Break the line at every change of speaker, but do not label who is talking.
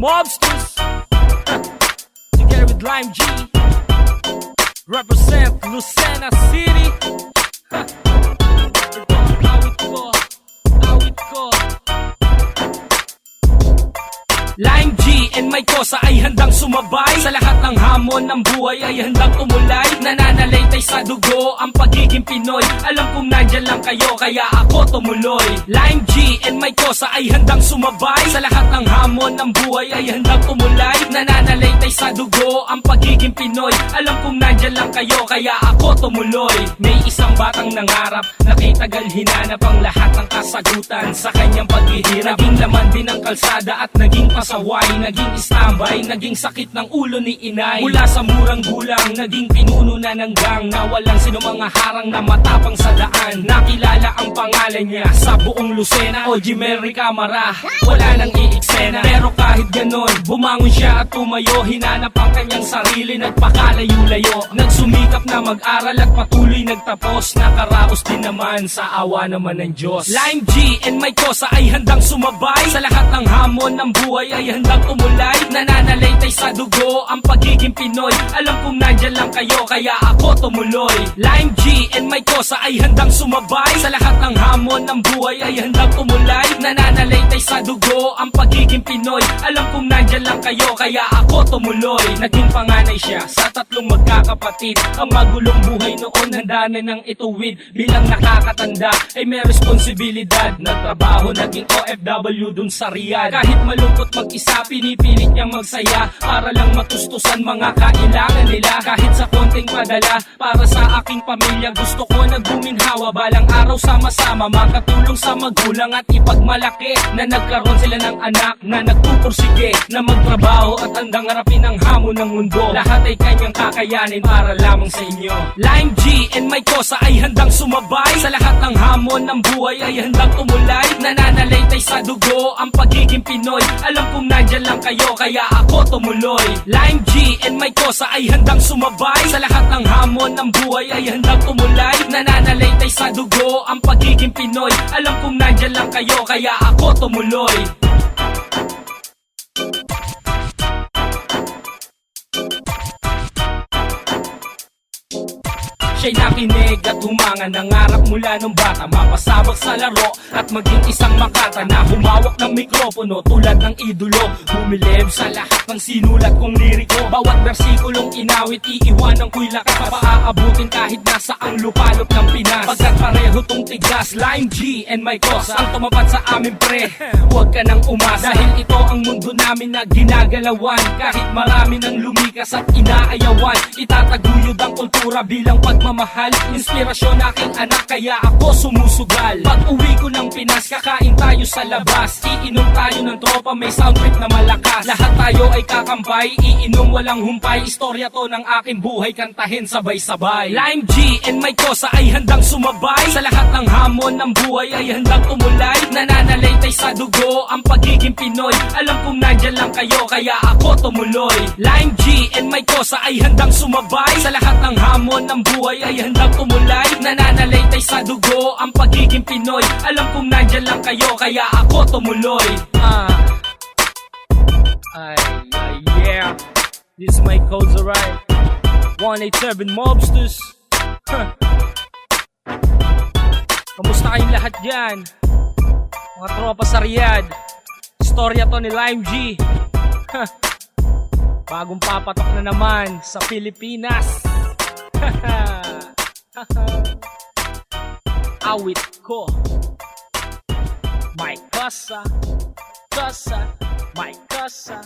Mobsters together with Lime G, represent Lucena City. Ito ang awit ko. Lime G and my kosa ay handang sumabay sa lahat ng hamon ng buhay, ay handang tumulay. Nananalaytay sa dugo ang pagiging Pinoy. Alam kong nandyan lang kayo kaya ako tumuloy. Lime G and my kosa ay handang sumabay sa lahat ng hamon ng buhay, ay handang tumulay. Nananalaytay sa dugo ang pagiging Pinoy. Alam kong nandyan lang kayo kaya ako tumuloy. May isang batang nangarap, nakitagal hinanap ang lahat ng kasagutan sa kanyang paghihirap. Naging laman din ng kalsada at naging pasaway, naging standby, naging sakit ng ulo ni inay. Mula sa murang gulang, naging pinuno na ng gang, na walang sino mga harang na matapang sa daan. Nakilala ang pangalan niya sa buong Lucena, OG Mary Camara, wala nang iiksena. Pero kahit ganon, bumangon siya at tumayo, hinanap ang kanyang sarili, nagpakalayo-layo. Nagsumikap na mag-aral at patuloy nagtapos, nakaraos din naman sa awa naman ng Diyos. Lime G and my kosa ay handang sumabay sa lahat ng hamon ng buhay, ay handang tumulay. Nananalaytay sa dugo ang pagiging Pinoy. Alam kong nandyan lang kayo kaya ako tumuloy. Lime G and my kosa ay handang sumabay sa lahat ng hamon ng buhay, ay handang tumulay. Nananalaytay sa dugo ang pagiging Pinoy. Alam kong nandyan lang kayo kaya ako tumuloy. Naging panganay siya sa tatlong magkakapatid. Ang magulong buhay noon handa na nang ituwid. Bilang nakakatanda ay may responsibilidad. Nagtrabaho, naging OFW dun sa Riyadh. Kahit malungkot mag-isa, pinipilit niyang magsaya para lang matustusan mga kailangan nila. Kahit sa konting padala para sa aking pamilya, gusto ko na guminhawa. Balang araw sama-sama makatulong sa magulang at ipagmalaki na nagkaroon sila ng anak na nagpupursige na magtrabaho at handang harapin ang hamon ng mundo. Lahat ay kanyang kakayanin para lamang sa inyo. Lime G and my kosa ay handang sumabay sa lahat ng hamon ng buhay, ay handang tumulay. Nananalaytay sa dugo ang pagiging Pinoy. Alam kong nandyan lang kayo kaya ako tumuloy. Lime G and my kosa ay handang sumabay sa lahat ng hamon ng buhay, ay handang tumulay. Nananalaytay sa dugo ang pagiging Pinoy. Alam kong nandyan lang kayo kaya ako tumuloy. Siya'y nakinig at humanga, nangarap mula nung bata, mapasabak sa laro at maging isang makata na humawak ng mikropono tulad ng idolo. Bumilib sa lahat ng sinulat kong liriko, bawat bersikulong inawit iiwanan ko'y lakas. Paaabutin kahit nasa ang lupalop ng Pinas, pagkat pareho tong tigas. Lime G and my kosa ang tumapat sa amin pre, huwag ka nang umasa. Dahil ito ang mundo namin na ginagalawan, kahit marami nang lumikas at inaayawan. Itataguyod ang kultura bilang pagmamahal, inspirasyon aking anak kaya ako sumusugal. Pag uwi ko ng Pinas, kakain tayo sa labas, iinom tayo ng tropa, may sound trip na malakas. Lahat tayo ay kakambay, iinom walang humpay. Istorya to ng aking buhay, kantahin sabay-sabay. Lime G and my kosa ay handang sumabay sa lahat ng hamon ng buhay, ay handang tumulay. Nananalaytay sa dugo ang pagiging Pinoy. Alam kong nandyan lang kayo kaya ako tumuloy. Lime G and my kosa ay handang sumabay sa lahat ng hamon ng buhay, ay handang tumulay. Nananalaytay sa dugo ang pagiging Pinoy. Alam kong nandyan lang kayo kaya ako tumuloy. Yeah, this is my codes, alright. 187 Mobsters. Kamusta kayong lahat dyan? Mga tropa sa Riyadh. Istorya to ni Lime G. Bagong papatok na naman sa Pilipinas. Awit ko, my kosa, my kosa.